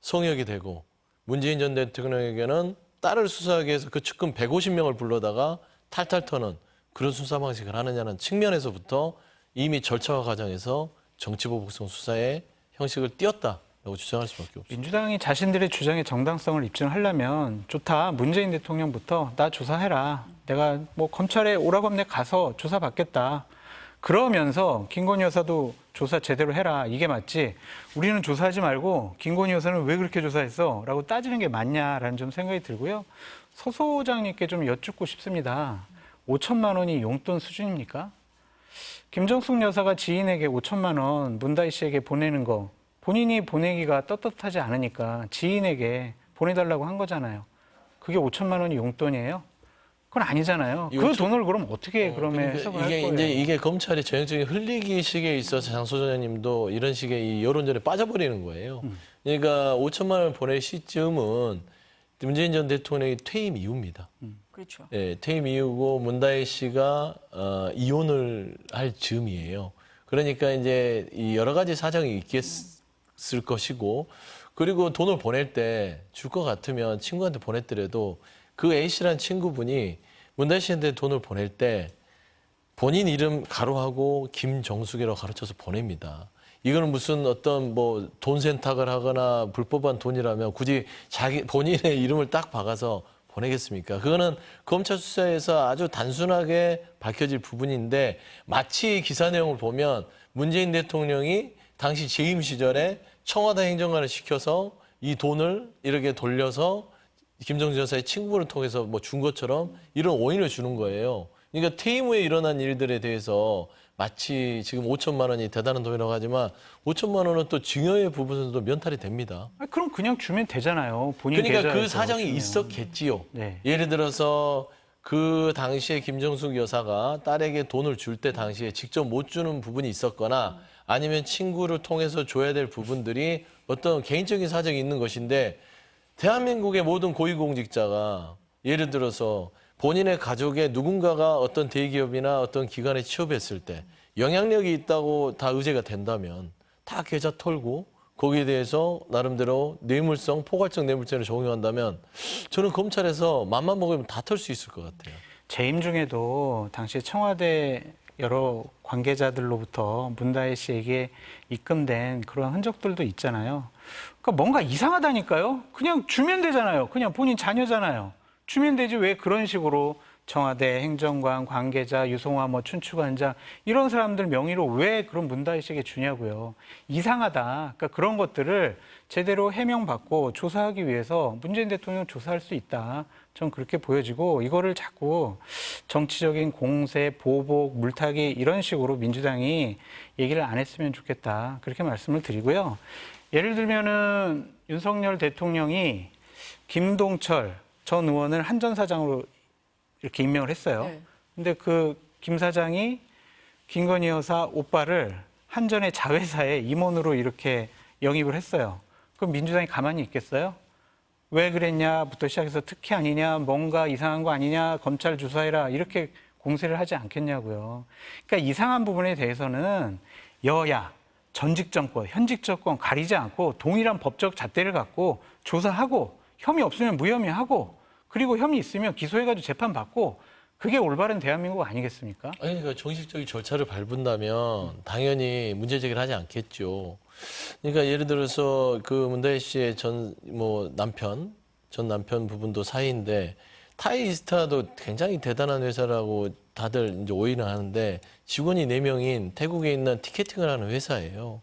성역이 되고 문재인 전 대통령에게는 딸을 수사하기 위해서 그 측근 150명을 불러다가 탈탈 터는 그런 수사 방식을 하느냐는 측면에서부터 이미 절차와 과정에서 정치보복성 수사의 형식을 띄었다라고 주장할 수밖에 없습니다. 민주당이 자신들의 주장의 정당성을 입증하려면 좋다. 문재인 대통령부터 나 조사해라. 내가 뭐 검찰에 오라고 하면 내가 가서 조사받겠다. 그러면서 김건희 여사도 조사 제대로 해라. 이게 맞지. 우리는 조사하지 말고 김건희 여사는 왜 그렇게 조사했어? 라고 따지는 게 맞냐라는 좀 생각이 들고요. 서 소장님께 좀 여쭙고 싶습니다. 5천만 원이 용돈 수준입니까? 김정숙 여사가 지인에게 5천만 원 문다희 씨에게 보내는 거 본인이 보내기가 떳떳하지 않으니까 지인에게 보내달라고 한 거잖아요. 그게 5천만 원이 용돈이에요? 그건 아니잖아요. 그 돈을 그럼 어떻게 그러면 해석을 할 거예요? 이게 검찰이 전형적인 흘리기식에 있어서 장 소장님도 이런 식의 이 여론전에 빠져버리는 거예요. 그러니까 5천만 원을 보낼 시점은 문재인 전 대통령의 퇴임 이후입니다. 그렇죠. 예, 퇴임 이후고 문다혜 씨가 이혼을 할 즈음이에요. 그러니까 이제 이 여러 가지 사정이 있겠을 것이고, 그리고 돈을 보낼 때 줄 것 같으면 친구한테 보냈더라도 그 A씨라는 친구분이 문다혜 씨한테 돈을 보낼 때 본인 이름 가로하고 김정숙이라고 가르쳐서 보냅니다. 이거는 무슨 어떤 뭐 돈 세탁을 하거나 불법한 돈이라면 굳이 본인의 이름을 딱 박아서 보내겠습니까? 그거는 검찰 수사에서 아주 단순하게 밝혀질 부분인데, 마치 기사 내용을 보면 문재인 대통령이 당시 재임 시절에 청와대 행정관을 시켜서 이 돈을 이렇게 돌려서 김정숙 여사의 친구분을 통해서 뭐 준 것처럼 이런 오인을 주는 거예요. 그러니까 퇴임 후에 일어난 일들에 대해서 마치 지금 5천만 원이 대단한 돈이라고 하지만 5천만 원은 또 증여의 부분에서도 면탈이 됩니다. 그럼 그냥 주면 되잖아요. 본인 그러니까 그 계좌에서 사정이 주면. 있었겠지요. 네. 예를 들어서 그 당시에 김정숙 여사가 딸에게 돈을 줄 때 당시에 직접 못 주는 부분이 있었거나 아니면 친구를 통해서 줘야 될 부분들이 어떤 개인적인 사정이 있는 것인데 대한민국의 모든 고위공직자가 예를 들어서 본인의 가족의 누군가가 어떤 대기업이나 어떤 기관에 취업했을 때 영향력이 있다고 다 의제가 된다면 다 계좌 털고 거기에 대해서 나름대로 뇌물성, 포괄적 뇌물죄를 적용한다면 저는 검찰에서 맘만 먹으면 다 털 수 있을 것 같아요. 재임 중에도 당시 청와대 여러 관계자들로부터 문다혜 씨에게 입금된 그런 흔적들도 있잖아요. 그러니까 뭔가 이상하다니까요. 그냥 주면 되잖아요. 그냥 본인 자녀잖아요. 주면 되지 왜 그런 식으로 청와대 행정관, 관계자, 유송화, 춘추관장 이런 사람들 명의로 왜 그런 문다혜 씨에게 주냐고요. 이상하다. 그러니까 그런 것들을 제대로 해명받고 조사하기 위해서 문재인 대통령 조사할 수 있다. 전 그렇게 보여지고 이거를 자꾸 정치적인 공세, 보복, 물타기 이런 식으로 민주당이 얘기를 안 했으면 좋겠다. 그렇게 말씀을 드리고요. 예를 들면은 윤석열 대통령이 김동철 전 의원을 한전사장으로 이렇게 임명을 했어요. 네. 근데 그 김 사장이 김건희 여사 오빠를 한전의 자회사에 임원으로 이렇게 영입을 했어요. 그럼 민주당이 가만히 있겠어요? 왜 그랬냐부터 시작해서 특혜 아니냐, 뭔가 이상한 거 아니냐, 검찰 조사해라 이렇게 공세를 하지 않겠냐고요. 그러니까 이상한 부분에 대해서는 여야, 전직 정권, 현직 정권 가리지 않고 동일한 법적 잣대를 갖고 조사하고 혐의 없으면 무혐의하고 그리고 혐의 있으면 기소해가지고 재판받고 그게 올바른 대한민국 아니겠습니까? 아니, 그러니까 정식적인 절차를 밟은다면 당연히 문제 제기를 하지 않겠죠. 그러니까 예를 들어서 그 문다혜 씨의 전 남편 부분도 사이인데 타이스타도 굉장히 대단한 회사라고 다들 이제 오해를 하는데 직원이 4명인 태국에 있는 티켓팅을 하는 회사예요.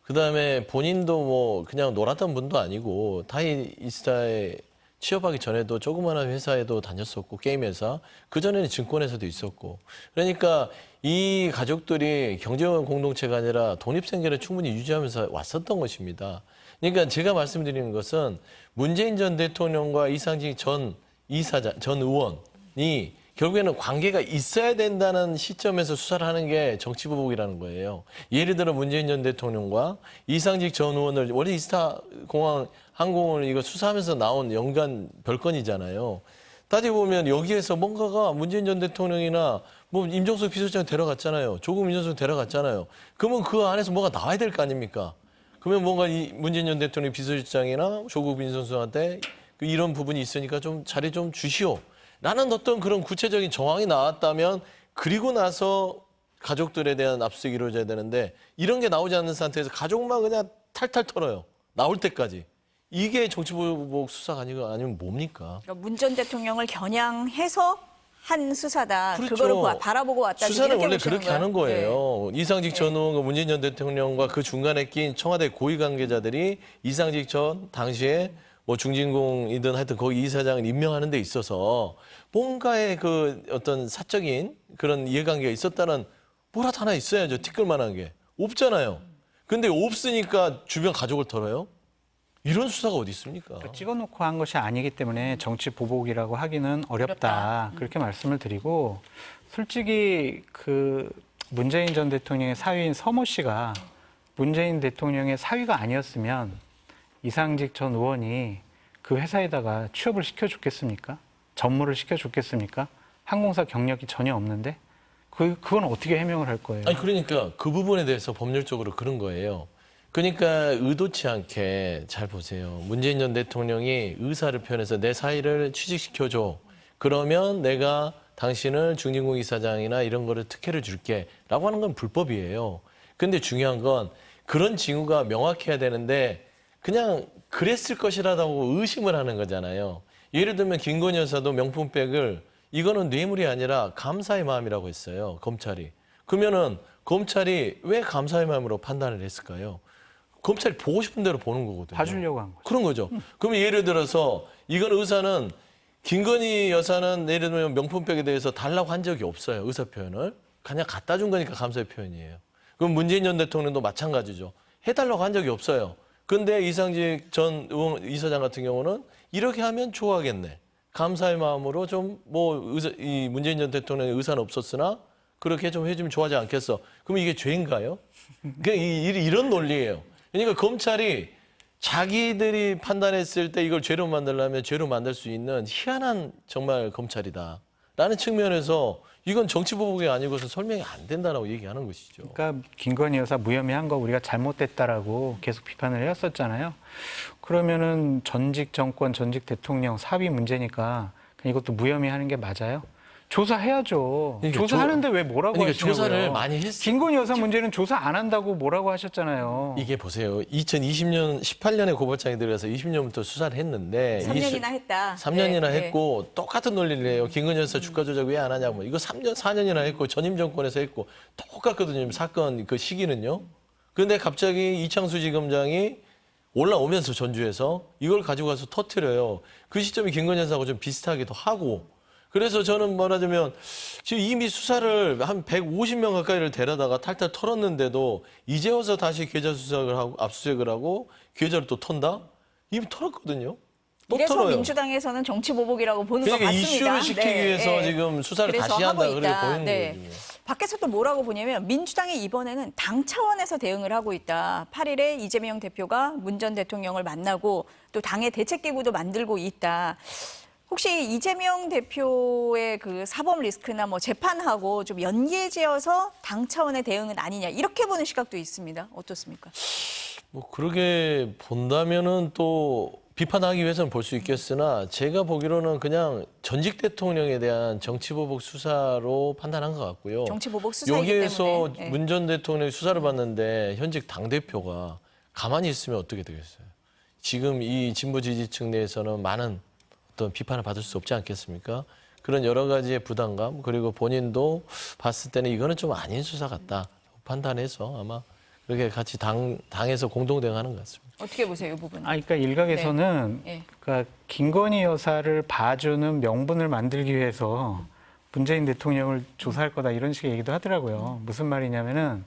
그다음에 본인도 뭐 그냥 놀았던 분도 아니고 타이스타에 취업하기 전에도 조그마한 회사에도 다녔었고 게임 회사 그전에는 증권회사도 있었고 그러니까 이 가족들이 경제원 공동체가 아니라 독립생계를 충분히 유지하면서 왔었던 것입니다. 그러니까 제가 말씀드리는 것은 문재인 전 대통령과 이상직 전 의원이 결국에는 관계가 있어야 된다는 시점에서 수사를 하는 게 정치보복이라는 거예요. 예를 들어 문재인 전 대통령과 이상직 전 의원을 원래 이스타공항 항공을 이거 수사하면서 나온 연관 별건이잖아요. 따지고 보면 여기에서 뭔가가 문재인 전 대통령이나 뭐 임종석 비서실장 데려갔잖아요. 조국 민정수석 데려갔잖아요. 그러면 그 안에서 뭐가 나와야 될 거 아닙니까? 그러면 뭔가 이 문재인 전 대통령 비서실장이나 조국 민정수석한테 이런 부분이 있으니까 좀 자리 좀 주시오. 라는 어떤 그런 구체적인 정황이 나왔다면 그리고 나서 가족들에 대한 압수수색이 이루어져야 되는데 이런 게 나오지 않는 상태에서 가족만 그냥 탈탈 털어요. 나올 때까지. 이게 정치보복 수사가 아니면 뭡니까? 그러니까 문 전 대통령을 겨냥해서 한 수사다. 그렇죠. 그거를 바라보고 왔다. 수사는 이렇게 원래 보시는 그렇게 하는 거예요. 이상직 전 의원과 문재인 전 대통령과 그 중간에 낀 청와대 고위 관계자들이 이상직 전 당시에 뭐 중진공이든 하여튼 거기 이사장을 임명하는 데 있어서 뭔가의 그 어떤 사적인 그런 이해관계가 있었다는 뭐라도 하나 있어야죠. 티끌만한 게. 없잖아요. 근데 없으니까 주변 가족을 털어요? 이런 수사가 어디 있습니까? 찍어놓고 한 것이 아니기 때문에 정치 보복이라고 하기는 어렵다. 그렇게 말씀을 드리고 솔직히 그 문재인 전 대통령의 사위인 서모 씨가 문재인 대통령의 사위가 아니었으면 이상직 전 의원이 그 회사에다가 취업을 시켜줬겠습니까? 전무를 시켜줬겠습니까? 항공사 경력이 전혀 없는데 그건 어떻게 해명을 할 거예요? 아니 그러니까 그 부분에 대해서 법률적으로 그런 거예요. 그러니까 의도치 않게 잘 보세요. 문재인 전 대통령이 의사를 표현해서 내 사위를 취직시켜줘. 그러면 내가 당신을 중진공 이사장이나 이런 거를 특혜를 줄게. 라고 하는 건 불법이에요. 근데 중요한 건 그런 징후가 명확해야 되는데 그냥 그랬을 것이라고 의심을 하는 거잖아요. 예를 들면 김건희 여사도 명품백을 이거는 뇌물이 아니라 감사의 마음이라고 했어요. 검찰이. 그러면은 검찰이 왜 감사의 마음으로 판단을 했을까요? 검찰이 보고 싶은 대로 보는 거거든요. 봐주려고 한 거죠. 그런 거죠. 그러면 예를 들어서 이건 의사는 김건희 여사는 예를 들면 명품백에 대해서 달라고 한 적이 없어요. 의사 표현을. 그냥 갖다 준 거니까 감사의 표현이에요. 그럼 문재인 전 대통령도 마찬가지죠. 해달라고 한 적이 없어요. 근데 이상직 전 이사장 같은 경우는 이렇게 하면 좋아하겠네. 감사의 마음으로 좀 이 문재인 전 대통령의 의사는 없었으나 그렇게 좀 해주면 좋아하지 않겠어. 그럼 이게 죄인가요? 그러니까 이런 논리예요. 그러니까 검찰이 자기들이 판단했을 때 이걸 죄로 만들려면 죄로 만들 수 있는 희한한 정말 검찰이다라는 측면에서 이건 정치 보복이 아니고서 설명이 안 된다라고 얘기하는 것이죠. 그러니까 김건희 여사 무혐의한 거 우리가 잘못됐다라고 계속 비판을 해왔었잖아요. 그러면은 전직 정권, 전직 대통령 사위 문제니까 그냥 이것도 무혐의하는 게 맞아요? 조사해야죠. 그러니까 조사하는데 왜 뭐라고 그러니까 하시냐고요. 조사를 많이 했어요. 김건희 여사 문제는 조사 안 한다고 뭐라고 하셨잖아요. 이게 보세요. 2020년, 18년에 고발장이 들어가서 20년부터 수사를 했는데 3년이나 했다. 3년이나 네, 했고 똑같은 논리를 해요. 김건희 여사 주가 조작 왜 안 하냐고. 이거 3년, 4년이나 했고 전임 정권에서 했고 똑같거든요. 사건 그 시기는요. 그런데 갑자기 이창수 지검장이 올라오면서 전주에서 이걸 가지고 가서 터뜨려요. 그 시점이 김건희 여사하고 좀 비슷하기도 하고. 그래서 저는 말하자면 지금 이미 수사를 한 150명 가까이를 데려다가 탈탈 털었는데도 이제 와서 다시 계좌 수색을 하고 압수수색을 하고 계좌를 또 턴다? 이미 털었거든요. 또 이래서 털어요. 민주당에서는 정치 보복이라고 보는 것 그러니까 같습니다. 이슈를 시키기 위해서 지금 수사를 그래서 다시 하고 한다 그래 있다. 보이는 네. 거예요. 밖에서 또 뭐라고 보냐면 민주당이 이번에는 당 차원에서 대응을 하고 있다. 8일에 이재명 대표가 문 전 대통령을 만나고 또 당의 대책기구도 만들고 있다. 혹시 이재명 대표의 그 사법 리스크나 뭐 재판하고 좀 연계지어서 당 차원의 대응은 아니냐 이렇게 보는 시각도 있습니다. 어떻습니까? 뭐 그렇게 본다면은 또 비판하기 위해서는 볼 수 있겠으나 제가 보기로는 그냥 전직 대통령에 대한 정치보복 수사로 판단한 것 같고요. 정치보복 수사이기 여기에서 때문에. 네. 문 전 대통령이 수사를 받는데 현직 당대표가 가만히 있으면 어떻게 되겠어요? 지금 이 진보 지지층 내에서는 많은 어떤 비판을 받을 수 없지 않겠습니까? 그런 여러 가지의 부담감 그리고 본인도 봤을 때는 이거는 좀 아닌 수사 같다 판단해서 아마 그렇게 같이 당에서 공동 대응하는 것 같습니다. 어떻게 보세요, 이 부분은? 그러니까 일각에서는 네. 그러니까 김건희 여사를 봐주는 명분을 만들기 위해서 문재인 대통령을 조사할 거다 이런 식의 얘기도 하더라고요. 무슨 말이냐면은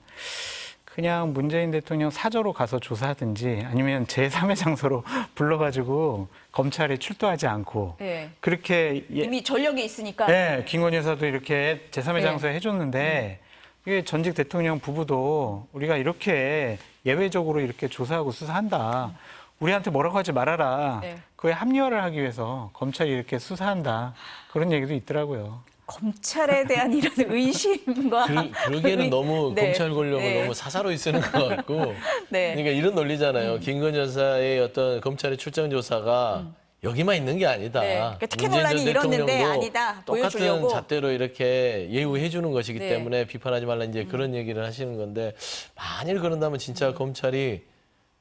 그냥 문재인 대통령 사저로 가서 조사하든지 아니면 제3의 장소로 불러가지고 검찰에 출두하지 않고 네. 그렇게 이미 전력이 있으니까. 네, 김건희 여사도 이렇게 제3의 네. 장소에 해줬는데 이게 전직 대통령 부부도 우리가 이렇게 예외적으로 이렇게 조사하고 수사한다. 우리한테 뭐라고 하지 말아라. 네. 그에 합리화를 하기 위해서 검찰이 이렇게 수사한다. 그런 얘기도 있더라고요. 검찰에 대한 이런 의심과 그러기에는 너무 네. 검찰 권력을 네. 너무 사사로이 쓰는 것 같고 네. 그러니까 이런 논리잖아요. 김건희 여사의 어떤 검찰의 출정 조사가 여기만 있는 게 아니다. 네. 그러니까 특혜 문재인 전 논란이 일었는데 대통령도 아니다. 똑같은 보여주려고. 잣대로 이렇게 예우해 주는 것이기 네. 때문에 비판하지 말라 이제 그런 얘기를 하시는 건데 만일 그런다면 진짜 검찰이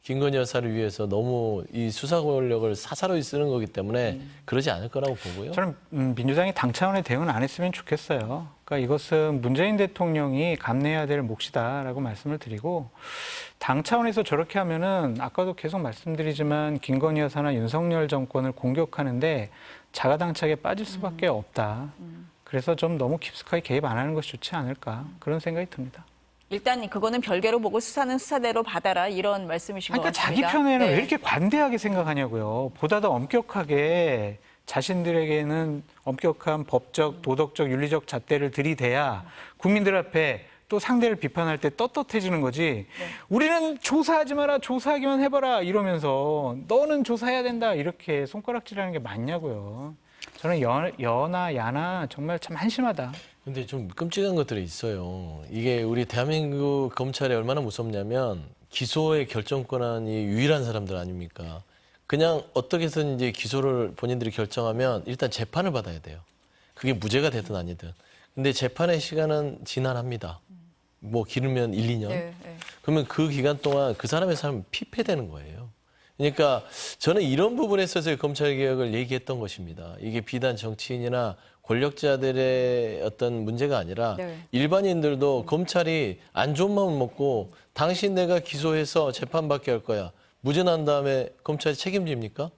김건희 여사를 위해서 너무 이 수사 권력을 사사로이 쓰는 거기 때문에 그러지 않을 거라고 보고요. 저는 민주당이 당 차원의 대응은 안 했으면 좋겠어요. 그러니까 이것은 문재인 대통령이 감내해야 될 몫이다라고 말씀을 드리고 당 차원에서 저렇게 하면은 아까도 계속 말씀드리지만 김건희 여사나 윤석열 정권을 공격하는데 자가당착에 빠질 수밖에 없다. 그래서 좀 너무 깊숙하게 개입 안 하는 것이 좋지 않을까 그런 생각이 듭니다. 일단 그거는 별개로 보고 수사는 수사대로 받아라 이런 말씀이신 그러니까 것 같습니다. 자기 편에는 네. 왜 이렇게 관대하게 생각하냐고요. 보다 더 엄격하게 자신들에게는 엄격한 법적, 도덕적, 윤리적 잣대를 들이대야 국민들 앞에 또 상대를 비판할 때 떳떳해지는 거지. 우리는 조사하지 마라, 조사하기만 해봐라 이러면서 너는 조사해야 된다 이렇게 손가락질하는 게 맞냐고요. 저는 여나 야나 정말 참 한심하다. 근데 좀 끔찍한 것들이 있어요. 이게 우리 대한민국 검찰이 얼마나 무섭냐면 기소의 결정 권한이 유일한 사람들 아닙니까? 그냥 어떻게 해서든 이제 기소를 본인들이 결정하면 일단 재판을 받아야 돼요. 그게 무죄가 되든 아니든. 근데 재판의 시간은 지난합니다. 뭐 길으면 1, 2년. 네, 네. 그러면 그 기간 동안 그 사람의 삶은 피폐되는 거예요. 그러니까 저는 이런 부분에 있어서 검찰개혁을 얘기했던 것입니다. 이게 비단 정치인이나 권력자들의 어떤 문제가 아니라 네. 일반인들도 검찰이 안 좋은 마음 먹고 당신 내가 기소해서 재판받게 할 거야. 무죄 난 다음에 검찰이 책임집니까?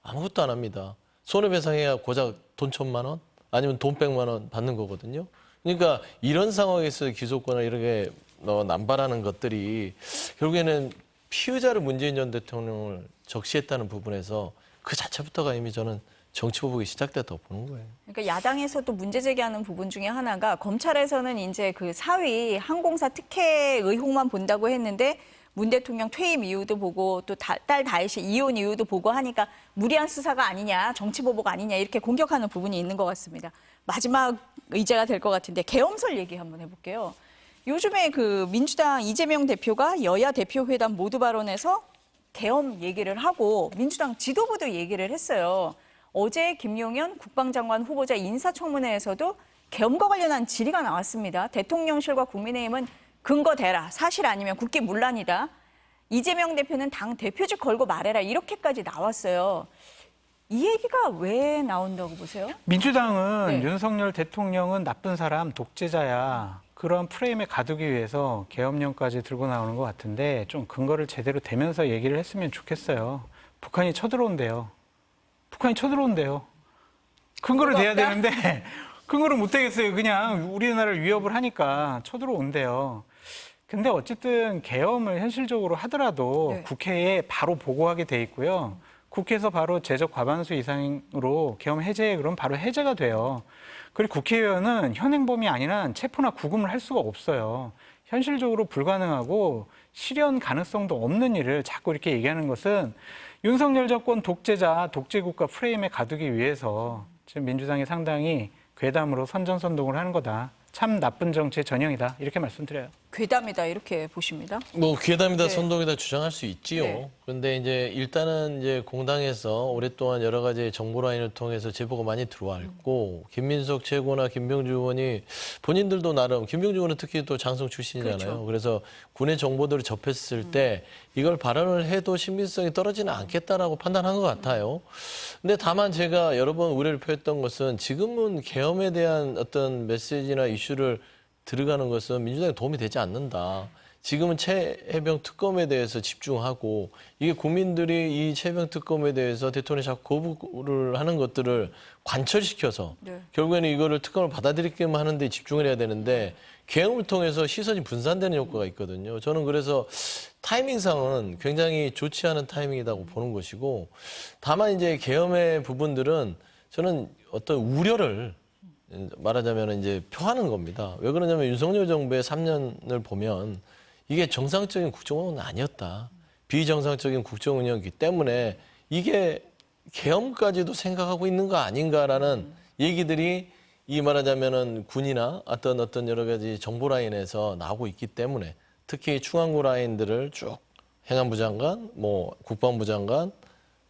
아무것도 안 합니다. 손해배상해야 고작 돈 1,000만 원? 아니면 돈 100만 원 받는 거거든요. 그러니까 이런 상황에서 기소권을 이렇게 남발하는 것들이 결국에는 피의자를 문재인 전 대통령을 적시했다는 부분에서 그 자체부터가 이미 저는 정치보복이 시작됐다고 보는 거예요. 그러니까 야당에서도 문제 제기하는 부분 중에 하나가 검찰에서는 이제 그 사위 항공사 특혜 의혹만 본다고 했는데 문 대통령 퇴임 이유도 보고 또 딸 다혜 씨 이혼 이유도 보고 하니까 무리한 수사가 아니냐, 정치보복 아니냐 이렇게 공격하는 부분이 있는 것 같습니다. 마지막 의제가 될 것 같은데 계엄설 얘기 한번 해볼게요. 요즘에 그 민주당 이재명 대표가 여야 대표 회담 모두 발언에서 계엄 얘기를 하고 민주당 지도부도 얘기를 했어요. 어제 김용현 국방장관 후보자 인사청문회에서도 계엄과 관련한 질의가 나왔습니다. 대통령실과 국민의힘은 근거 대라, 사실 아니면 국기 문란이다. 이재명 대표는 당 대표직 걸고 말해라 이렇게까지 나왔어요. 이 얘기가 왜 나온다고 보세요? 민주당은 네. 윤석열 대통령은 나쁜 사람, 독재자야. 그런 프레임에 가두기 위해서 계엄령까지 들고 나오는 것 같은데 좀 근거를 제대로 대면서 얘기를 했으면 좋겠어요. 북한이 쳐들어온대요. 근거를 대야 없다? 되는데 근거를 못 대겠어요. 그냥 우리나라를 위협을 하니까 쳐들어온대요. 근데 어쨌든 계엄을 현실적으로 하더라도 네. 국회에 바로 보고하게 돼 있고요. 국회에서 바로 제적 과반수 이상으로 계엄 해제 그럼 바로 해제가 돼요. 그리고 국회의원은 현행범이 아니라 체포나 구금을 할 수가 없어요. 현실적으로 불가능하고 실현 가능성도 없는 일을 자꾸 이렇게 얘기하는 것은 윤석열 정권 독재자, 독재국가 프레임에 가두기 위해서 지금 민주당이 상당히 괴담으로 선전선동을 하는 거다. 참 나쁜 정치의 전형이다. 이렇게 말씀드려요. 괴담이다 이렇게 보십니다. 뭐 괴담이다, 네. 선동이다 주장할 수 있지요. 네. 그런데 이제 일단은 이제 공당에서 오랫동안 여러 가지 정보 라인을 통해서 제보가 많이 들어왔고 김민석 최고나 김병주 의원이 본인들도 나름 김병주 의원은 특히 또 장성 출신이잖아요. 그렇죠. 그래서 군의 정보들을 접했을 때 이걸 발언을 해도 신빙성이 떨어지는 않겠다라고 판단한 것 같아요. 근데 다만 제가 여러 번 우려를 표했던 것은 지금은 계엄에 대한 어떤 메시지나 이슈를 들어가는 것은 민주당에 도움이 되지 않는다. 지금은 최해병 특검에 대해서 집중하고 이게 국민들이 이 최해병 특검에 대해서 대통령이 자꾸 거부를 하는 것들을 관철시켜서 네. 결국에는 이거를 특검을 받아들이게만 하는 데 집중을 해야 되는데 계엄을 통해서 시선이 분산되는 효과가 있거든요. 저는 그래서 타이밍상은 굉장히 좋지 않은 타이밍이라고 보는 것이고 다만 이제 계엄의 부분들은 저는 어떤 우려를 말하자면 이제 표하는 겁니다. 왜 그러냐면 윤석열 정부의 3년을 보면 이게 정상적인 국정운영은 아니었다. 비정상적인 국정운영이기 때문에 이게 계엄까지도 생각하고 있는 거 아닌가라는 얘기들이 이 말하자면은 군이나 어떤 여러 가지 정보 라인에서 나오고 있기 때문에 특히 중앙부 라인들을 쭉 행안부 장관, 뭐 국방부 장관,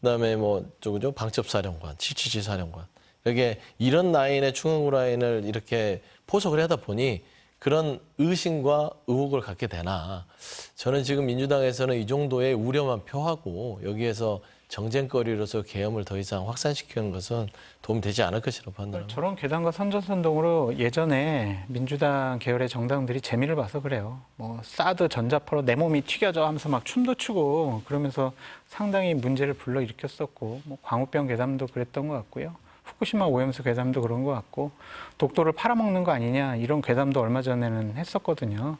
그다음에 뭐 저거죠 방첩사령관, 777 사령관 이게 이런 라인의 중앙부 라인을 이렇게 포석을 하다 보니 그런 의심과 의혹을 갖게 되나. 저는 지금 민주당에서는 이 정도의 우려만 표하고 여기에서 정쟁거리로서 계엄을 더 이상 확산시키는 것은 도움되지 않을 것이라고 판단합니다. 저런 괴담과 선전선동으로 예전에 민주당 계열의 정당들이 재미를 봐서 그래요. 뭐 사드 전자포로 내 몸이 튀겨져 하면서 막 춤도 추고 그러면서 상당히 문제를 불러일으켰었고 뭐 광우병 괴담도 그랬던 것 같고요. 후쿠시마 오염수 괴담도 그런 것 같고 독도를 팔아먹는 거 아니냐 이런 괴담도 얼마 전에는 했었거든요.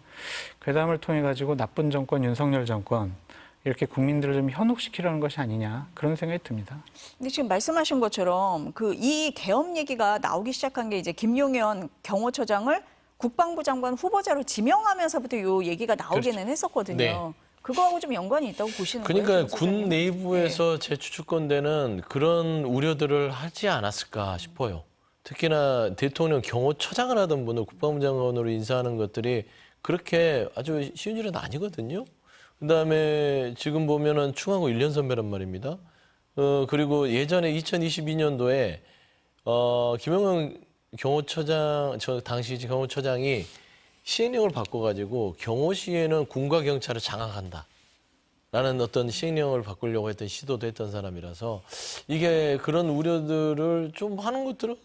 괴담을 통해 가지고 나쁜 정권 윤석열 정권 이렇게 국민들을 좀 현혹시키려는 것이 아니냐 그런 생각이 듭니다. 근데 지금 말씀하신 것처럼 그 이 계엄 얘기가 나오기 시작한 게 이제 김용현 경호처장을 국방부 장관 후보자로 지명하면서부터 이 얘기가 나오기는 했었거든요. 네. 그거하고 좀 연관이 있다고 보시는 거예요? 그러니까 김 군 소장님? 내부에서 제 추측건대는 그런 우려들을 하지 않았을까 싶어요. 특히나 대통령 경호처장을 하던 분을 국방부 장관으로 인사하는 것들이 그렇게 아주 쉬운 일은 아니거든요. 그다음에 지금 보면은 충하고 1년 선배란 말입니다. 그리고 예전에 2022년도에 김영현 경호처장 당시 경호처장이 시행령을 바꿔가지고 경호시에는 군과 경찰을 장악한다. 라는 어떤 시행령을 바꾸려고 했던 시도도 했던 사람이라서 이게 그런 우려들을 좀 하는 것들은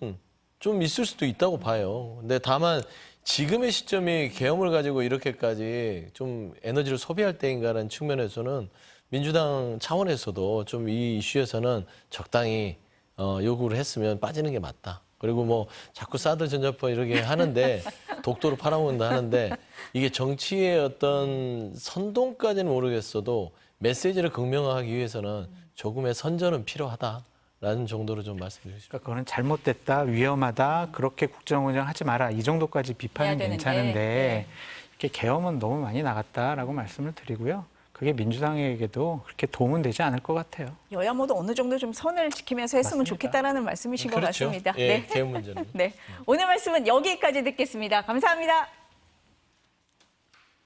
좀 있을 수도 있다고 봐요. 근데 다만 지금의 시점이 계엄을 가지고 이렇게까지 좀 에너지를 소비할 때인가라는 측면에서는 민주당 차원에서도 좀 이 이슈에서는 적당히 요구를 했으면 빠지는 게 맞다. 그리고 뭐 자꾸 사드 전자파 이렇게 하는데 독도로 팔아먹는다 하는데 이게 정치의 어떤 선동까지는 모르겠어도 메시지를 극명화하기 위해서는 조금의 선전은 필요하다라는 정도로 좀 말씀드리고 싶습니다. 그러니까 그거는 잘못됐다, 위험하다, 그렇게 국정 운영하지 마라 이 정도까지 비판은 해야 되는데, 괜찮은데 네. 이렇게 계엄은 너무 많이 나갔다라고 말씀을 드리고요. 그게 민주당에게도 그렇게 도움은 되지 않을 것 같아요. 여야 모두 어느 정도 좀 선을 지키면서 했으면 맞습니다. 좋겠다라는 말씀이신 것 그렇죠. 같습니다. 예, 네. 개헌 문제는. 네. 오늘 말씀은 여기까지 듣겠습니다. 감사합니다.